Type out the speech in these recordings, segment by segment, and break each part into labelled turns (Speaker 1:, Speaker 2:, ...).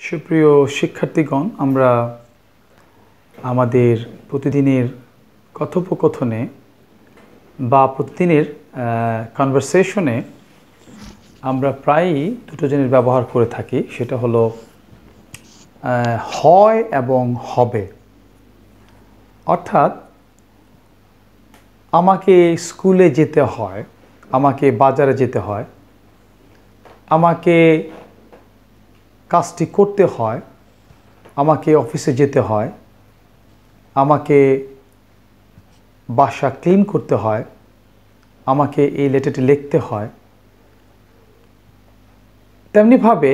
Speaker 1: সুপ্রিয় শিক্ষার্থীগণ, আমরা আমাদের প্রতিদিনের কথোপকথনে বা প্রতিদিনের কনভারসেশনে আমরা প্রায়ই দুটো জিনিস ব্যবহার করে থাকি। সেটা হলো হয় এবং হবে। অর্থাৎ আমাকে স্কুলে যেতে হয়, আমাকে বাজারে যেতে হয়, আমাকে কাজটি করতে হয়, আমাকে অফিসে যেতে হয়, আমাকে বাসা ক্লিন করতে হয়, আমাকে এই লেটারটি লিখতে হয়। তেমনিভাবে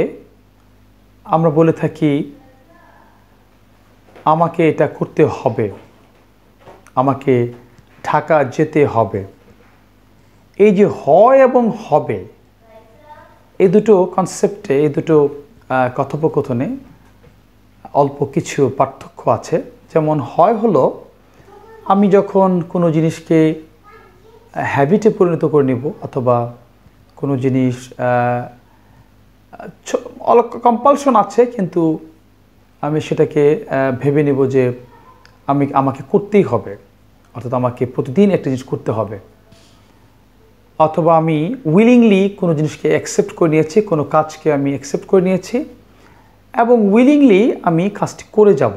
Speaker 1: আমরা বলে থাকি আমাকে এটা করতে হবে, আমাকে ঢাকা যেতে হবে। এই যে হয় এবং হবে, এই দুটো কনসেপ্টে, এই দুটো কথোপকথনে অল্প কিছু পার্থক্য আছে। যেমন হয় হলো আমি যখন কোনো জিনিসকে হ্যাবিটে পরিণত করে নিব, অথবা কোনো জিনিস কম্পালশন আছে কিন্তু আমি সেটাকে ভেবে নেব যে আমাকে করতেই হবে, অর্থাৎ আমাকে প্রতিদিন একটা জিনিস করতে হবে। অথবা আমি উইলিংলি কোনো জিনিসকে অ্যাকসেপ্ট করে নিয়েছি, কোনো কাজকে আমি অ্যাকসেপ্ট করে নিয়েছি এবং উইলিংলি আমি কাজটি করে যাব,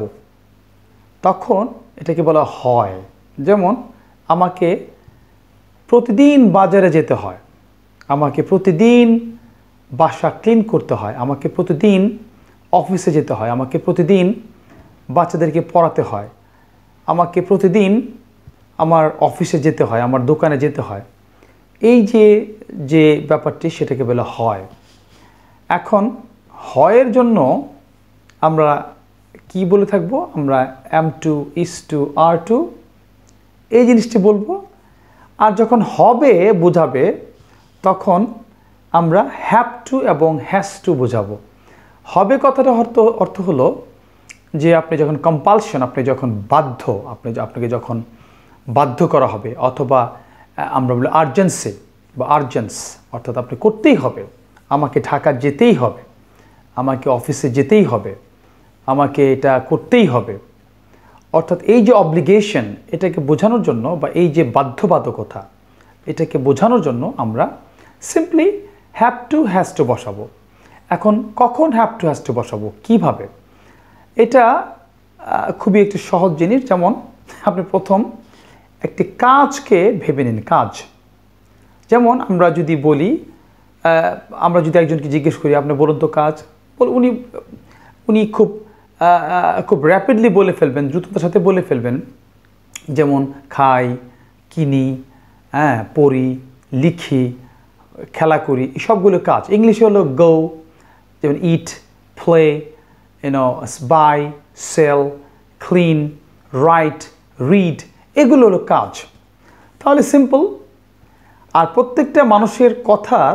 Speaker 1: তখন এটাকে বলা হয়। যেমন আমাকে প্রতিদিন বাজারে যেতে হয়, আমাকে প্রতিদিন বাসা ক্লিন করতে হয়, আমাকে প্রতিদিন অফিসে যেতে হয়, আমাকে প্রতিদিন বাচ্চাদেরকে পড়াতে হয়, আমাকে প্রতিদিন আমার অফিসে যেতে হয়, আমার দোকানে যেতে হয়। এই যে ব্যাপারটি, সেটাকে বলা হয়। এখন হয়ের জন্য আমরা কি বলে থাকবো? আমরা am to, is to, are to এই জিনিসটি বলবো। আর যখন হবে বোঝাবে তখন আমরা হ্যাভ টু এবং হ্যাজ টু বোঝাবো। হবে কথাটা অর্থ হলো যে আপনি যখন কম্পালশন, আপনি যখন বাধ্য, আপনাকে যখন বাধ্য করা হবে, অথবা আমরা বলি আর্জেন্সি বা আর্জেন্স, অর্থাৎ আপনি করতেই হবে, আমাকে ঢাকা যেতেই হবে, আমাকে অফিসে যেতেই হবে, আমাকে এটা করতেই হবে। অর্থাৎ এই যে অব্লিগেশন, এটাকে বোঝানোর জন্য, বা এই যে বাধ্যবাধকতা, এটাকে বোঝানোর জন্য আমরা simply have to, has two বসাবো। এখন কখন হ্যাভ টু, হ্যাজ টু বসাবো, কিভাবে? এটা খুবই একটি সহজ জিনিস। যেমন আপনি প্রথম একটি কাজকে ভেবে নিন, কাজ। যেমন আমরা যদি বলি, আমরা যদি একজনকে জিজ্ঞেস করি আপনি বলুন তো কাজ, উনি খুব র্যাপিডলি বলে ফেলবেন, দ্রুততার সাথে বলে ফেলবেন। যেমন খাই, কিনি, পড়ি, লিখি, খেলা করি, সবগুলো কাজ। ইংলিশে হলো গো, যেমন eat, play, buy, sell, clean, write, read, এগুলো হলো কাজ। তাহলে সিম্পল। আর প্রত্যেকটা মানুষের কথার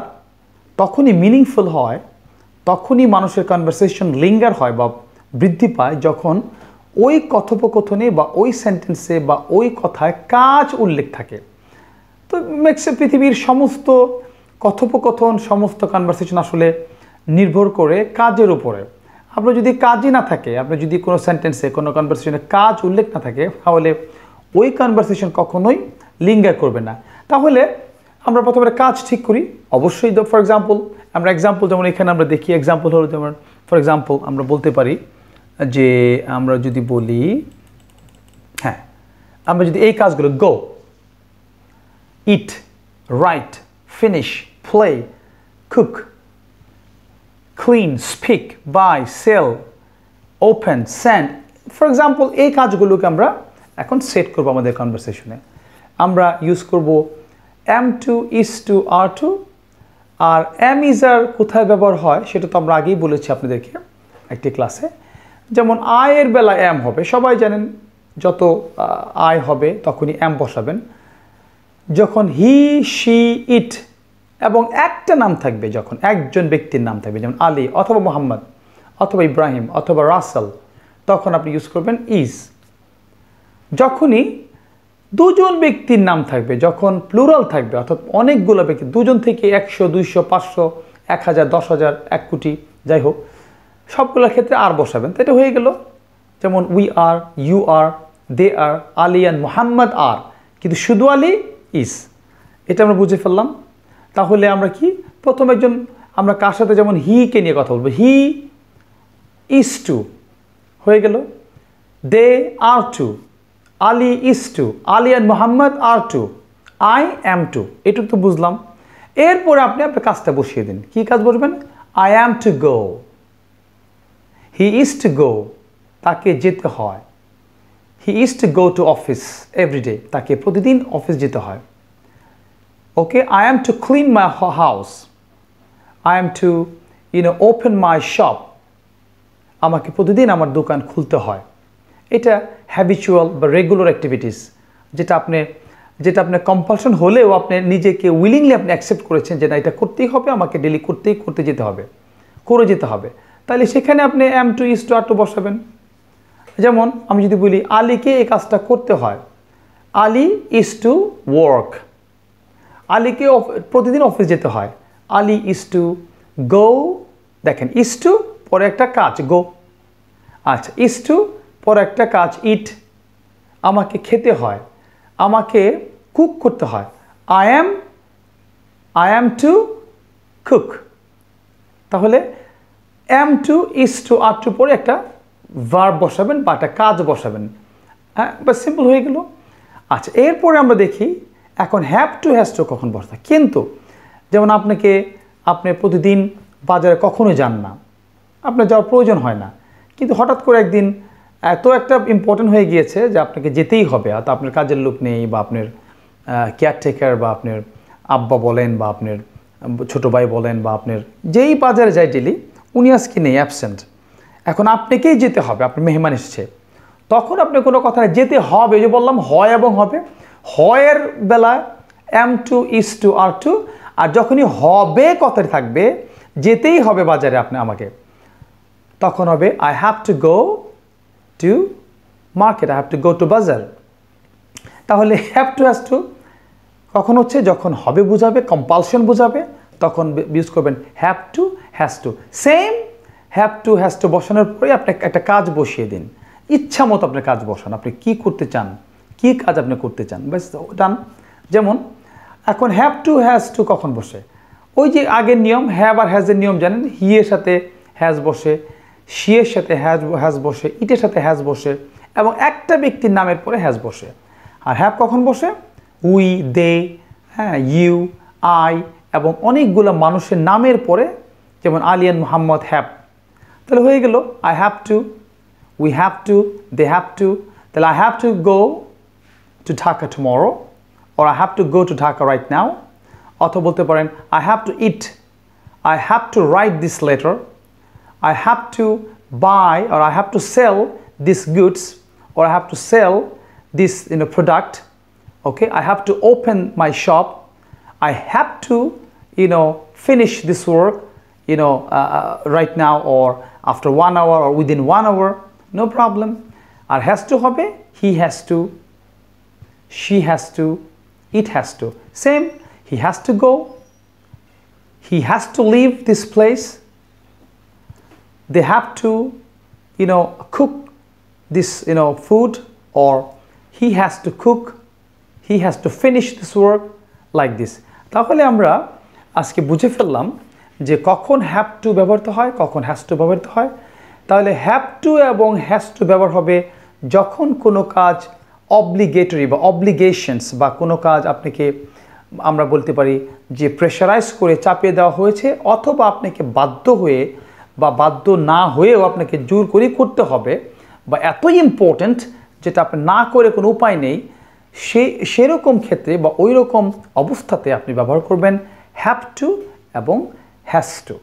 Speaker 1: তখনই মিনিংফুল হয়, তখনই মানুষের কনভারসেশন লিঙ্গার হয় বা বৃদ্ধি পায়, যখন ওই কথোপকথনে বা ওই সেন্টেন্সে বা ওই কথায় কাজ উল্লেখ থাকে। তো পৃথিবীর সমস্ত কথোপকথন, সমস্ত কনভারসেশন আসলে নির্ভর করে কাজের উপরে। আপনার যদি কাজই না থাকে, আপনার যদি কোনো সেন্টেন্সে, কোনো কনভারসেশনে কাজ উল্লেখ না থাকে, তাহলে ওই কনভারসেশন কখনোই লিঙ্গার করবে না। তাহলে আমরা প্রথমে কাজ ঠিক করি। অবশ্যই ফর এক্সাম্পল যেমন এখানে আমরা দেখি, এক্সাম্পল হলো যেমন ফর এক্সাম্পল আমরা বলতে পারি যে, আমরা যদি বলি, আমরা যদি এই কাজগুলো go, eat, write, finish, play, cook, clean, speak, buy, sell, open, send, for example, এই কাজগুলোকে আমরা এখন সেট করবো আমাদের কনভারসেশনে। আমরা ইউজ করব am to, is to, are to। R am is are কোথায় ব্যবহার হয় সেটা তো আমরা আগেই বলেছি আপনাদেরকে একটি ক্লাসে। যেমন আয়ের বেলা am হবে, সবাই জানেন, যত আয় হবে তখনই am বসাবেন। যখন হি, শি, ইট এবং একটা নাম থাকবে, যখন একজন ব্যক্তির নাম থাকবে, যেমন আলী অথবা মোহাম্মদ অথবা ইব্রাহিম অথবা রাসেল, তখন আপনি ইউজ করবেন ইজ। যখনই দুজন ব্যক্তির নাম থাকবে, যখন প্লুরাল থাকবে, অর্থাৎ অনেকগুলো ব্যক্তি, দুজন থেকে 100, 200, 500, 1000, 10,000, 1 কোটি, যাই হোক, সবগুলোর ক্ষেত্রে আর বসাবেন, তো এটা হয়ে গেল। যেমন we are, you are, they are, Ali and Mohammad are, কিন্তু শুধু আলী ইজ, এটা আমরা বুঝে ফেললাম। তাহলে আমরা কি প্রথম একজন আমরা কার সাথে, যেমন কে নিয়ে কথা বলবো, হি ইজ টু হয়ে গেল, they are to, Ali is to, Ali and Mohammad are to, I am to, এটুকু তো বুঝলাম। এরপরে আপনি আপনার কাজটা বসিয়ে দিন। কি কাজ বসবেন? I am to go, he is to go, তাকে যেতে হয়। He is to go to office everyday, তাকে প্রতিদিন অফিস যেতে হয়। Okay, I am to clean my house, I am to open my shop, আমাকে প্রতিদিন আমার দোকান খুলতে হয়। এটা হ্যাবিচুয়াল বা রেগুলার অ্যাক্টিভিটিস, যেটা আপনি কম্পালশন হলেও আপনি নিজেকে উইলিংলি আপনি অ্যাকসেপ্ট করেছেন যে না, এটা করতেই হবে, আমাকে ডেলি করতে যেতে হবে, করে যেতে হবে। তাহলে সেখানে আপনি am to, is to, are to বসাবেন। যেমন আমি যদি বলি আলীকে এই কাজটা করতে হয়, আলী ইজ টু ওয়ার্ক, আলীকে প্রতিদিন অফিস যেতে হয়, আলী ইজ টু গো। দেখেন, ইজ টু পরে একটা কাজ, গো। আচ্ছা, ইজ টু পরে একটা কাজ, ইট, আমাকে খেতে হয়, আমাকে কুক করতে হয়, আই অ্যাম টু কুক। তাহলে am to, is to, are to পরে একটা ভার্ব বসাবেন বা একটা কাজ বসাবেন। হ্যাঁ, বা সিম্পল হয়ে গেল। আচ্ছা, এরপরে আমরা দেখি এখন হ্যাভ টু, হ্যাজ টু কখন বসতে। কিন্তু যেমন আপনি প্রতিদিন বাজারে কখনো যান না, আপনার যাওয়ার প্রয়োজন হয় না, কিন্তু হঠাৎ করে একদিন এত একটা ইম্পর্টেন্ট হয়ে গিয়েছে যে আপনাকে যেতেই হবে, আর আপনার কাজের লোক নেই, বা আপনার কেয়ারটেকার বা আপনার আব্বা বলেন বা আপনার ছোটো ভাই বলেন বা আপনার যেই বাজারে যায় ডেলি, উনি আজকে নেই, অ্যাবসেন্ট। এখন আপনাকেই যেতে হবে, আপনার মেহমান এসছে, তখন আপনি কোনো কথা না, যেতে হবে। যে বললাম হয় এবং হবে, হয়ের বেলায় am to, is to, are to, আর যখনই হবে কথাটি থাকবে, যেতেই হবে বাজারে আমাকে, তখন হবে I have to go to market, I have to go two বাজার। তাহলে হ্যাভ টু, হ্যাজ টু কখন হচ্ছে? যখন হবে বুঝাবে, কম্পালশন বুঝাবে, তখন ইউজ করবেন have to, has two. Same have to, has two বসানোর পরে আপনি একটা কাজ বসিয়ে দিন, ইচ্ছা মতো আপনার কাজ বসান, আপনি কি করতে চান, কি কাজ আপনি করতে চান, ব্যাস ডান। যেমন এখন হ্যাভ টু, হ্যাজ টু কখন বসে? ওই যে আগের নিয়ম, হ্যাভ আর হ্যাজের নিয়ম জানেন, হি এর সাথে হ্যাজ বসে, শি এর সাথে হ্যাজ বসে, ইটের সাথে হ্যাজ বসে, এবং একটা ব্যক্তির নামের পরে হ্যাজ বসে। আর হ্যাভ কখন বসে? উই, দে, হ্যাঁ, ইউ, আই, এবং অনেকগুলো মানুষের নামের পরে, যেমন আলী অ্যান্ড মোহাম্মদ হ্যাভ। তাহলে হয়ে গেল I have to, we have to, they have to. তাহলে I have to go to Dhaka tomorrow, or I have to go to Dhaka right now. অথবা বলতে পারেন I have to eat, I have to write this letter, I have to buy or I have to sell these goods, or I have to sell this product. Okay, I have to open my shop, I have to finish this work right now, or after 1 hour, or within 1 hour, no problem. R has to হবে he has to, she has to, it has to. Same, he has to go, he has to leave this place, they have to cook this food, or he has to cook, he has to finish this work, like this. তাহলে আমরা আজকে বুঝে ফেললাম যে কখন have to ব্যবহৃত হয়, কখন হ্যাজ টু ব্যবহৃত হয়। তাহলে হ্যাভ টু এবং হ্যাজ টু ব্যবহার হবে যখন কোনো কাজ অব্লিগেটরি বা অব্লিগেশনস, বা কোনো কাজ আপনাকে আমরা বলতে পারি যে প্রেশারাইজ করে চাপিয়ে দেওয়া হয়েছে, অথবা আপনাকে বাধ্য হয়ে বা বাধ্য না হয়েও আপনাকে জোর করে করতে হবে, বা এতই ইম্পর্ট্যান্ট যেটা আপনি না করে কোনো উপায় নেই, সেরকম ক্ষেত্রে বা ওই রকম অবস্থাতে আপনি ব্যবহার করবেন হ্যাভ টু এবং হ্যাজ টু।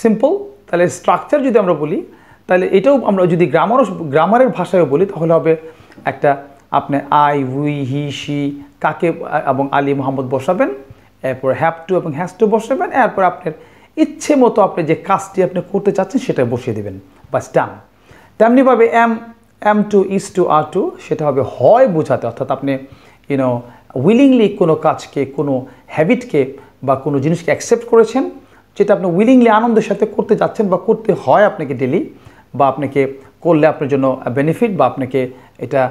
Speaker 1: সিম্পল। তাহলে স্ট্রাকচার যদি আমরা বলি, তাহলে এটাও আমরা যদি গ্রামারের ভাষায় বলি, তাহলে হবে একটা আপনি আই, উই, হি, শি, কাকে এবং আলী মোহাম্মদ বসাবেন, এরপর হ্যাভ টু এবং হ্যাজ টু বসাবেন, এরপর আপনার ইচ্ছে মতো আপনি যে কাজটি আপনি করতে চাচ্ছেন সেটা বসিয়ে দেবেন, বাস ডান। তেমনিভাবে am to, is to, are to, সেটা হবে হয় বোঝাতে, অর্থাৎ আপনি উইলিংলি কোনো কাজকে, কোনো হ্যাবিটকে বা কোনো জিনিসকে অ্যাকসেপ্ট করেছেন যেটা আপনি উইলিংলি আনন্দের সাথে করতে যাচ্ছেন বা করতে হয় আপনাকে ডেলি, বা আপনাকে করলে আপনার জন্য বেনিফিট বা আপনাকে এটা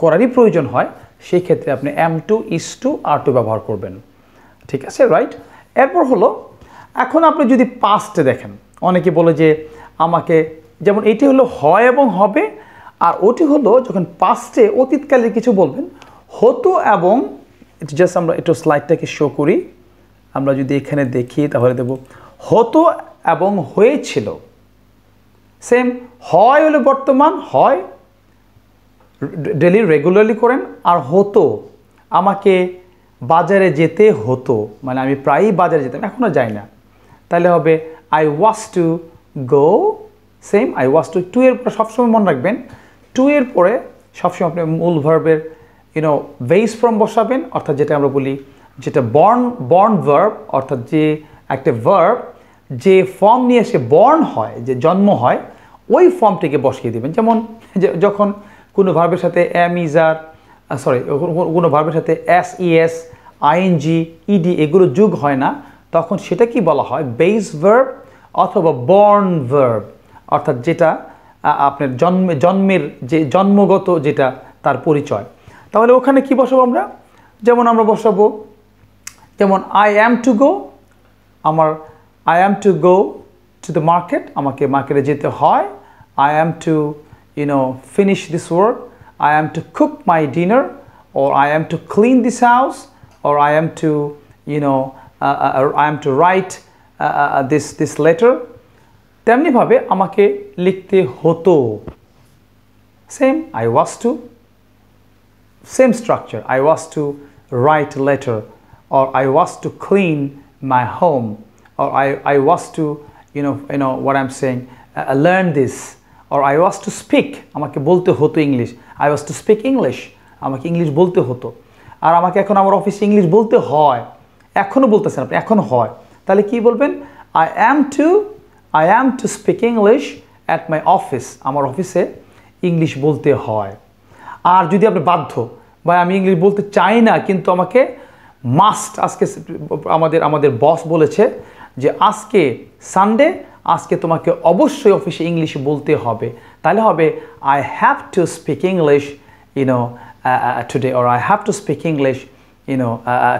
Speaker 1: করারই প্রয়োজন হয়, সেই ক্ষেত্রে আপনি am to, is to, are to ব্যবহার করবেন। ঠিক আছে, রাইট। এরপর হলো, এখন আপনি যদি পাস্টে দেখেন, অনেকে বলে যে আমাকে, যেমন এটি হলো হয় এবং হবে, আর ওটি হলো যখন পাস্টে অতীতকালে কিছু বলবেন, হতো এবং, জাস্ট আমরা একটু স্লাইডটাকে শো করি, আমরা যদি এখানে দেখি তাহলে দেব হতো এবং হয়েছিল। সেম, হয় হলো বর্তমান, হয় ডেলি রেগুলারলি করেন, আর হতো আমাকে বাজারে যেতে হতো, মানে আমি প্রায়ই বাজারে যেতাম, এখনও যাই না, তাহলে হবে I was to go. Same, I was to এর পরে সবসময় মনে রাখবেন, টু এর পরে সবসময় আপনি মূল ভার্বের বেস ফর্ম বসাবেন, অর্থাৎ যেটা আমরা বলি, যেটা বর্ন ভার্ব, অর্থাৎ যে একটা ভার্ব যে ফর্ম নিয়ে সে বর্ন হয়, যে জন্ম হয়, ওই ফর্মটিকে বসিয়ে দেবেন। যেমন যখন কোনো ভার্বের সাথে এম, ইজ, আর কোনো ভার্বের সাথে এস, ইএস, আইএনজি, ইডি এগুলো যোগ হয় না, তখন সেটা কি বলা হয়, বেস ভার্ব অথবা বর্ন ভার্ব, অর্থাৎ যেটা আপনার জন্মের যে জন্মগত যেটা তার পরিচয়। তাহলে ওখানে কি বসাবো আমরা, যেমন আমরা বসাবো, যেমন আই অ্যাম টু গো, আমার I am to go to the market, আমাকে মার্কেটে যেতে হয়। I am to finish this work, I am to cook my dinner, or I am to clean this house, or I am to I am to write this letter. তেমনি ভাবে আমাকে লিখতে হতো। Same, I was to, same structure, I was to write a letter, or I was to clean my home, or I was to what I'm saying, learn this, or I was to speak, আমাকে বলতে হতো English, I was to speak English, আমাকে English বলতে হতো। আর আমাকে এখন আমার অফিসে ইংলিশ বলতে হয়, এখনও বলতেছেন আপনি, এখন হয়, তাহলে কি বলবেন, I am to speak English at my office, আমার অফিসে ইংলিশ বলতে হয়। আর যদি আপনি বাধ্য, ভাই আমি ইংলিশ বলতে চাই না কিন্তু আমাকে মাস্ট, আজকে আমাদের বস বলেছে যে আজকে সানডে, আজকে তোমাকে অবশ্যই অফিসে ইংলিশ বলতে হবে, তাহলে হবে I have to speak English today, or I have to speak English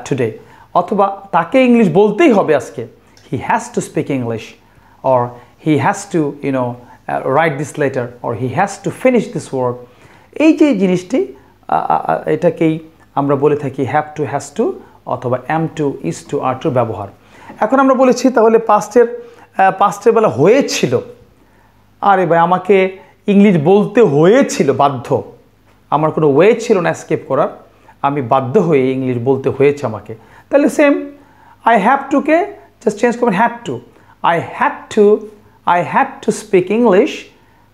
Speaker 1: today, অথবা তাকে ইংলিশ বলতেই হবে আজকে, he has to speak English, or he has to write this letter, or he has to finish this work। এই যে জিনিসটি, এটাকেই আমরা বলে থাকি হ্যাভ টু, হ্যাজ টু, অথবা am to, is to, are to ব্যবহার। এখন আমরা বলেছি তাহলে পাস্টের বেলা হয়েছিল, আরে ভাই আমাকে ইংলিশ বলতে হয়েছিল, বাধ্য, আমার কোনো ওয়ে ছিল না এসকেপ করার, আমি বাধ্য হয়ে ইংলিশ বলতে হয়েছে আমাকে, তাহলে সেম, আই হ্যাভ টুকে জাস্ট চেঞ্জ করবেন had to, I had to speak English,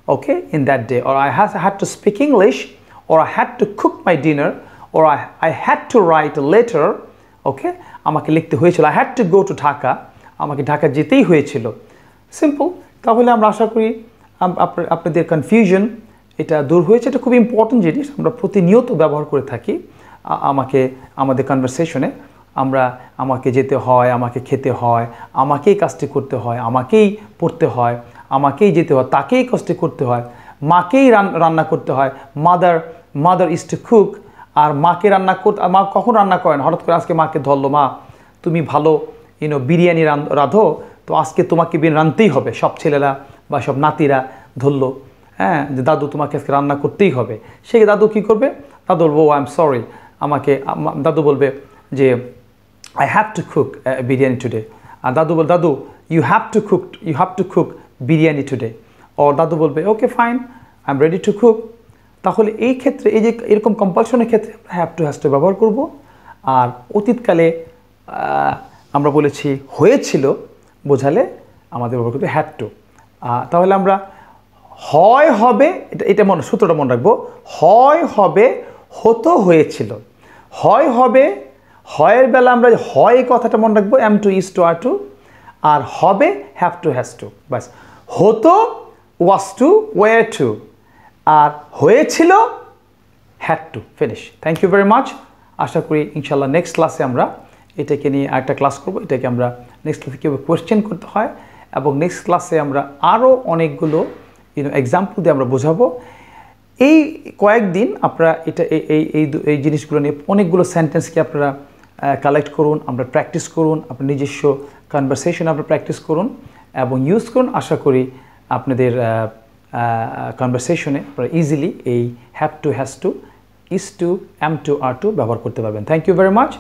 Speaker 1: okay, in that day, or I had to speak English, or I had to cook my dinner, or I had to write a letter, okay, আমাকে লিখতে হয়েছিল, I had to go to Dhaka, আমাকে ঢাকা যেতেই হয়েছিল। Simple. তাহলে আমরা আশা করি আপনাদের কনফিউশন এটা দূর হয়েছে। এটা খুব ইম্পর্টেন্ট জিনিস, আমরা প্রতিনিয়ত ব্যবহার করে থাকি। আমাদের কনভারসেশনে আমাকে যেতে হয়, আমাকে খেতে হয়, আমাকেই কাজটি করতে হয়, আমাকেই পড়তে হয়, আমাকেই যেতে হয়, তাকেই কাজটি করতে হয়, মাকেই রান্না করতে হয়, মাদার ইজ টু কুক। আর মাকে মা কখন রান্না করেন, হঠাৎ করে আজকে মাকে ধরলো, মা তুমি ভালো বিরিয়ানি রাঁধো, তো আজকে তোমাকে রাঁধতেই হবে, সব ছেলেরা বা সব নাতিরা ধরলো, হ্যাঁ, যে দাদু তোমাকে আজকে রান্না করতেই হবে। সে দাদু কী করবে, দাদু বলবো আই এম সরি, দাদু বলবে যে I have to cook biryani today, আর দাদু you have to cook biryani today, or দাদু বলবে okay fine I am ready to cook। তাহলে এই ক্ষেত্রে এই যে এরকম কম্পালশনের ক্ষেত্রে হ্যাভ টু, হ্যাজ টু ব্যবহার করব। আর অতীতকালে আমরা বলেছি হয়েছিল বোঝালে আমাদের ব্যবহার করতে হ্যাড টু। তাহলে আমরা হয় হবে, এটা সূত্রটা মনে রাখবো, হয় হবে, হতো হয়েছিল, হয় হবে, হয়ের বেলা আমরা হয় কথাটা মনে রাখবো am to, is to, are to, আর হবে have to, has to, বাস। হতো was to, were to, আর হয়েছিল had to, finish। Thank you very much. আশা করি ইনশাল্লাহ নেক্সট ক্লাসে আমরা এটাকে নিয়ে আরেকটা ক্লাস করব। এটাকে আমরা নেক্সট ক্লাসে কীভাবে কোয়েশ্চেন করতে হয়, এবং নেক্সট ক্লাসে আমরা আরও অনেকগুলো এক্সাম্পল দিয়ে আমরা বোঝাবো। এই কয়েকদিন আপনারা এটা এই জিনিসগুলো নিয়ে অনেকগুলো সেন্টেন্সকে আপনারা কালেক্ট করুন, আমরা প্র্যাকটিস করুন, আপনার নিজস্ব কনভারসেশন আপনারা প্র্যাকটিস করুন এবং ইউজ করুন। আশা করি আপনাদের কনভারসেশনে আপনারা ইজিলি এই have to, has to, is to, am to, are to ব্যবহার করতে পারবেন। Thank you very much.